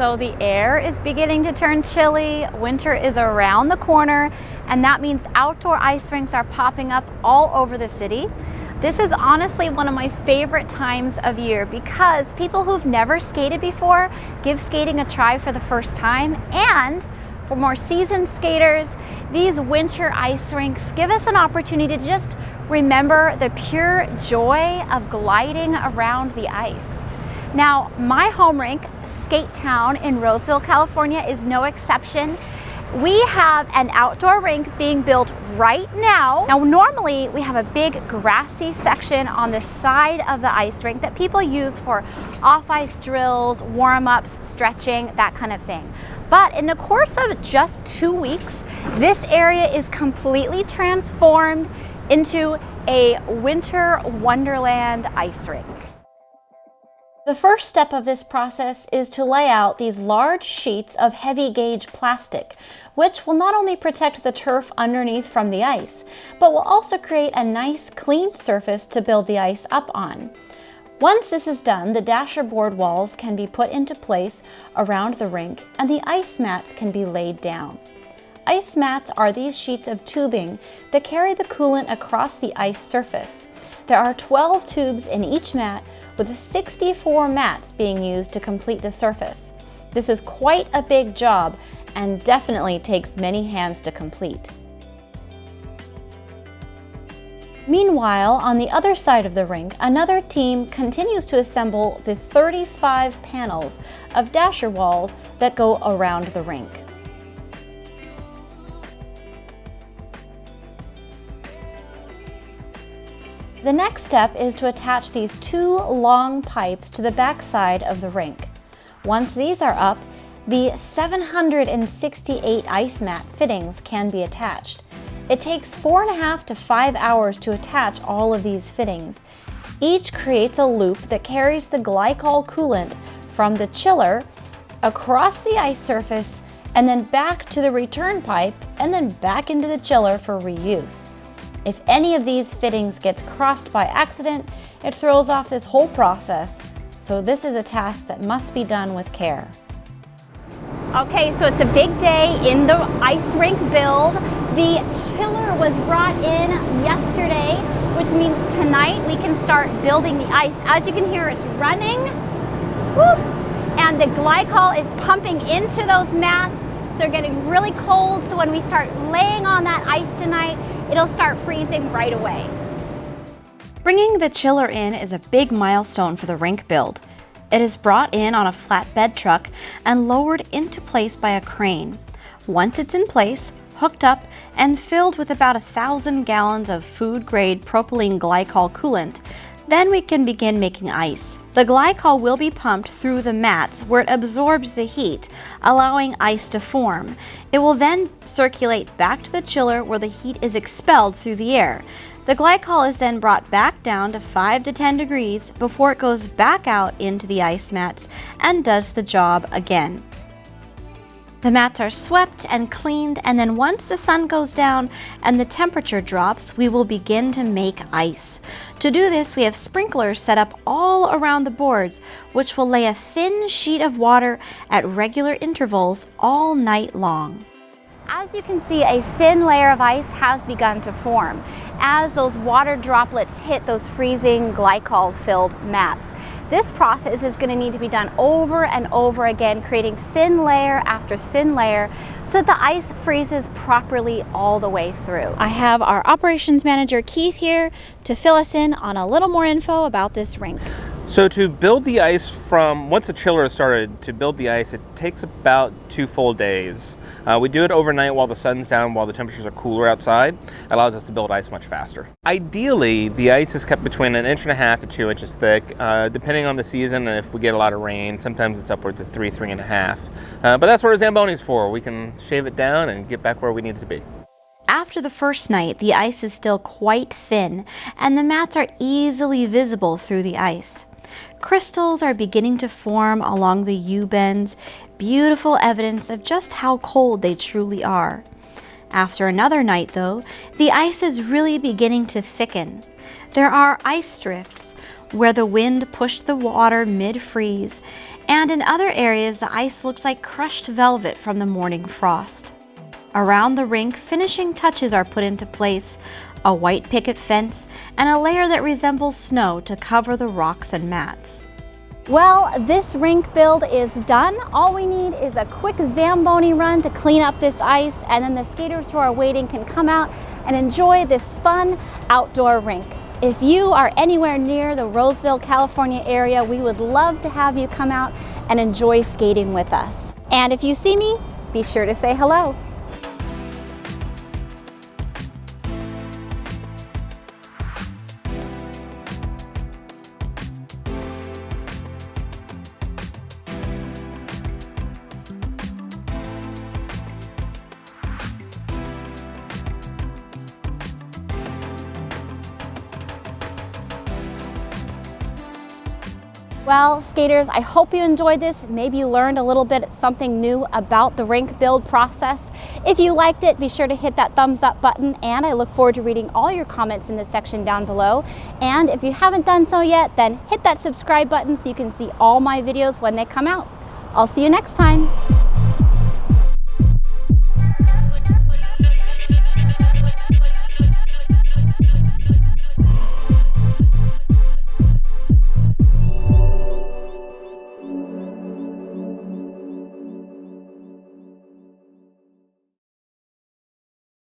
So the air is beginning to turn chilly, winter is around the corner, and that means outdoor ice rinks are popping up all over the city. This is honestly one of my favorite times of year because people who've never skated before give skating a try for the first time, and for more seasoned skaters, these winter ice rinks give us an opportunity to just remember the pure joy of gliding around the ice. Now, my home rink, Skatetown in Roseville, California, is no exception. We have an outdoor rink being built right now. Now, normally we have a big grassy section on the side of the ice rink that people use for off-ice drills, warm-ups, stretching, that kind of thing. But in the course of just 2 weeks, this area is completely transformed into a winter wonderland ice rink. The first step of this process is to lay out these large sheets of heavy gauge plastic, which will not only protect the turf underneath from the ice, but will also create a nice clean surface to build the ice up on. Once this is done, the dasher board walls can be put into place around the rink and the ice mats can be laid down. Ice mats are these sheets of tubing that carry the coolant across the ice surface. There are 12 tubes in each mat, with 64 mats being used to complete the surface. This is quite a big job and definitely takes many hands to complete. Meanwhile, on the other side of the rink, another team continues to assemble the 35 panels of dasher walls that go around the rink. The next step is to attach these 2 long pipes to the back side of the rink. Once these are up, the 768 ice mat fittings can be attached. It takes 4.5 to 5 hours to attach all of these fittings. Each creates a loop that carries the glycol coolant from the chiller across the ice surface and then back to the return pipe and then back into the chiller for reuse. If any of these fittings gets crossed by accident, it throws off this whole process, so this is a task that must be done with care. Okay, so it's a big day in the ice rink build. The chiller was brought in yesterday, which means tonight we can start building the ice. As you can hear, it's running, woo, and the glycol is pumping into those mats. So they're getting really cold, so when we start laying on that ice tonight, it'll start freezing right away. Bringing the chiller in is a big milestone for the rink build. It is brought in on a flatbed truck and lowered into place by a crane. Once it's in place, hooked up, and filled with about 1,000 gallons of food-grade propylene glycol coolant, then we can begin making ice. The glycol will be pumped through the mats where it absorbs the heat, allowing ice to form. It will then circulate back to the chiller where the heat is expelled through the air. The glycol is then brought back down to 5 to 10 degrees before it goes back out into the ice mats and does the job again. The mats are swept and cleaned, and then once the sun goes down and the temperature drops, we will begin to make ice. To do this, we have sprinklers set up all around the boards, which will lay a thin sheet of water at regular intervals all night long. As you can see, a thin layer of ice has begun to form as those water droplets hit those freezing glycol-filled mats. This process is going to need to be done over and over again, creating thin layer after thin layer so that the ice freezes properly all the way through. I have our operations manager Keith here to fill us in on a little more info about this rink. So to build the ice once the chiller is started, to build the ice, it takes about 2 full days. We do it overnight while the sun's down, while the temperatures are cooler outside. It allows us to build ice much faster. Ideally, the ice is kept between 1.5 inches to 2 inches thick, depending on the season and if we get a lot of rain. Sometimes it's upwards of 3.5. But that's what our Zamboni's for. We can shave it down and get back where we need it to be. After the first night, the ice is still quite thin, and the mats are easily visible through the ice. Crystals are beginning to form along the U-bends, beautiful evidence of just how cold they truly are. After another night, though, the ice is really beginning to thicken. There are ice drifts, where the wind pushed the water mid-freeze, and in other areas the ice looks like crushed velvet from the morning frost. Around the rink, finishing touches are put into place, a white picket fence, and a layer that resembles snow to cover the rocks and mats. Well, this rink build is done. All we need is a quick Zamboni run to clean up this ice, and then the skaters who are waiting can come out and enjoy this fun outdoor rink. If you are anywhere near the Roseville, California area, we would love to have you come out and enjoy skating with us. And if you see me, be sure to say hello. Well, skaters, I hope you enjoyed this. Maybe you learned a little bit something new about the rink build process. If you liked it, be sure to hit that thumbs up button, and I look forward to reading all your comments in the section down below. And if you haven't done so yet, then hit that subscribe button so you can see all my videos when they come out. I'll see you next time.